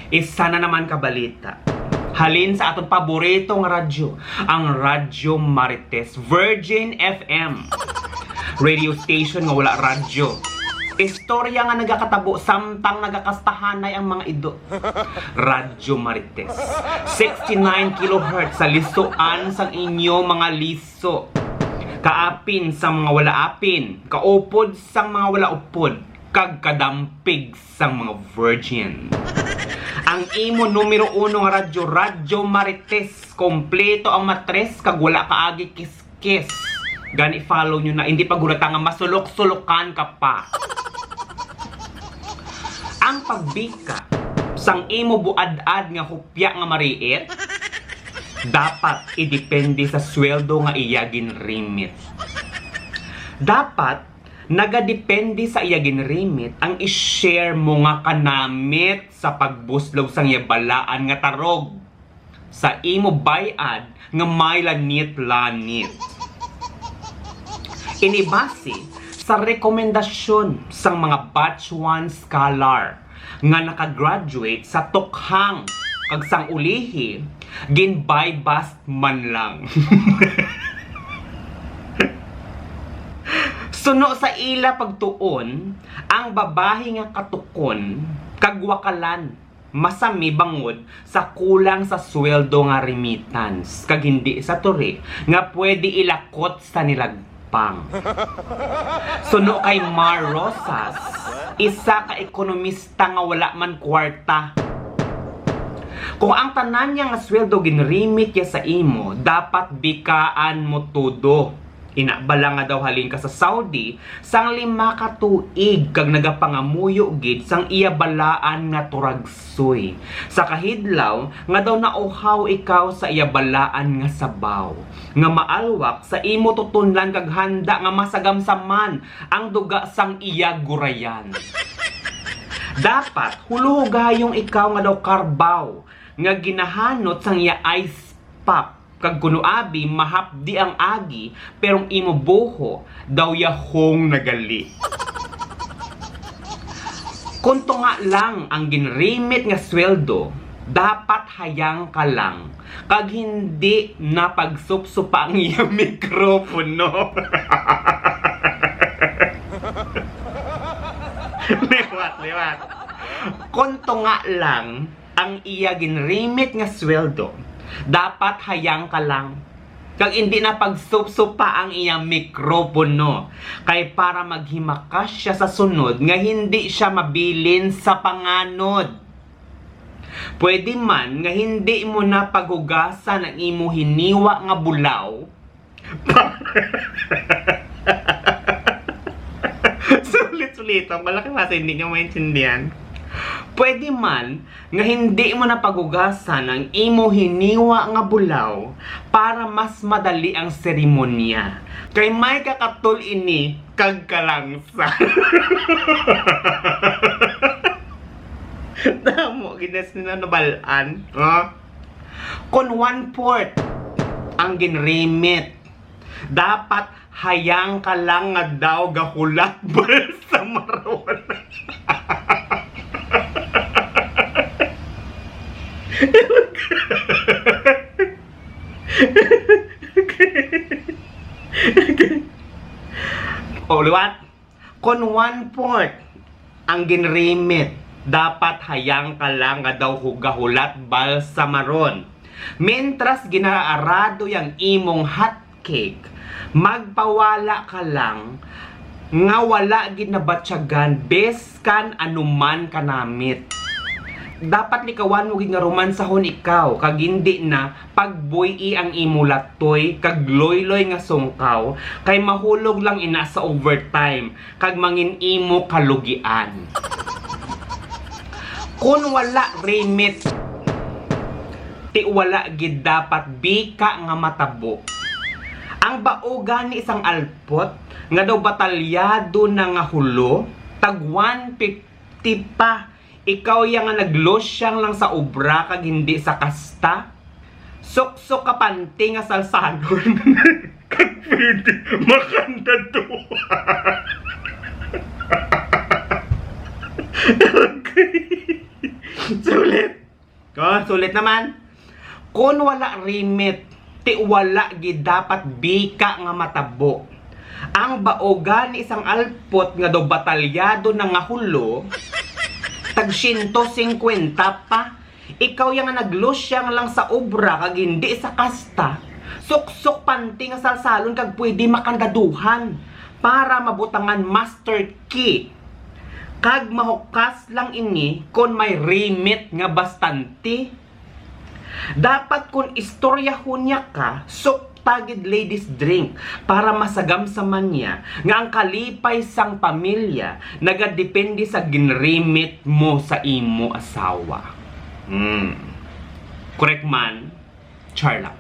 Isa na naman kabalita. Halin sa atong paboritong radyo, ang Radyo Marites, Virgin FM. Radio station nga wala radyo. Istorya nga nagakatabo samtang nagakastahanay ang mga ido. Radyo Marites. 69 kHz sa lisuan sang inyo mga liso. Kaapin sa mga wala apin, kaupod sang mga wala upod, kag kadampig sang mga virgin. Ang imo numero 1 nga radyo, Radyo Marites. Kompleto ang matres, kag wala kaagi kiskis. Gani follow nyo na, hindi pagulata nga masulok-sulukan ka pa. Ang pagbika sang imo buad-ad nga hupya nga mariit, dapat idepende sa sweldo nga iya ginrimit. Dapat nagadepende sa iya ginrimit ang i-share mo nga kanamit sa pagbuslog sang yabalaan nga tarog sa imo bayad nga may lanit-lanit. Inibase sa rekomendasyon sang mga batch 1 scholar nga nakagraduate sa tukhang kag sang ulihi ginbay-bust man lang. Suno sa ila pagtuon, ang babahi nga katukon kag wakalan masami bangod sa kulang sa sweldo nga remittance kag hindi sa turi nga pwede ilakot sa nilagpang. Suno kay Mar Rosas, isa ka ekonomista nga wala man kwarta. Kung ang tanan niya nga sweldo ginrimit ya sa imo, dapat bikaan mo todo. Inabala nga daw halin ka sa Saudi sang 5 ka tuig kag nagapangamuyo gid sang iya balaan nga turagsoy. Sa kahidlaw nga daw nauhaw ikaw sa iya balaan nga sabaw. Nga maalwak sa imo tutunlan kag handa nga masagamsaman ang duga sang iya gurayan. Dapat hulugayong ikaw nga daw karbaw nga ginahanot sang iya ice pop. Kag kuno abi mahapdi ang agi perong imo buho daw yahong nagali. Kunto nga lang ang ginrimit nga sweldo, dapat hayang ka lang kag hindi na pagsupsupa ang iyang mikropono. liwat. Kunto nga lang ang iya ginrimit nga sweldo, dapat hayang ka lang kag hindi na pagsupsupa ang iyang mikropono kay para maghimakas siya sa sunod nga hindi siya mabilin sa panganod. Pwede man nga hindi mo na paghugasan ang imo hiniwa nga bulaw. Sulit-sulit ang malaki mas hindi nyo maintindihan. Pwede man nga hindi mo na pagugasan ang imo hiniwa nga bulaw para mas madali ang seremonya. Kay may kakatol ini kag kalangsa. Damo ginas na nabalaan, ha? Kung 1/4 ang ginrimit, dapat hayang ka lang nga daw gahulat bal sa maron. O liwat, kung 1/4 ang ginrimit, dapat hayang ka lang nga daw hugahulat bal sa maron. Mentras ginaarado yang imong hot cake, magpawala ka lang nga wala ginabatyagan beskan anuman kanamit. Dapat likawan mo nga romansahon ikaw kag hindi na pagbuy ang imo latoy kag loy-loy nga sungkaw kay mahulog lang ina sa overtime kag mangin imo kalugian. Kung wala remit, ti wala gid dapat bika nga matabo. Ang baogan ni isang alpot nga daw batalyado na nga hulo tag 150 pa. Ikaw yang nga naglosyang lang sa obra kag hindi sa kasta. Sok-sok ka panty nga salsadon. Kag pwede makanda to. Okay. Sulit. Oh, sulit naman. Kung wala remit, ti wala gid dapat bika nga matabo. Ang baoga ni isang alpot nga do batalyado na nga hulo, tag 150 pa. Ikaw yang naglosyang lang sa obra kag hindi sa kasta. Suksok panti nga salsalon kag pwede makandaduhan para mabutangan master key. Kag mahukas lang ini kon may remit nga bastante. Dapat kung istoryahon niya ka, tagid ladies drink para masagam sa manya nga ang kalipay sang pamilya nagadepende sa ginremit mo sa imo asawa. Correct man? Charlotte.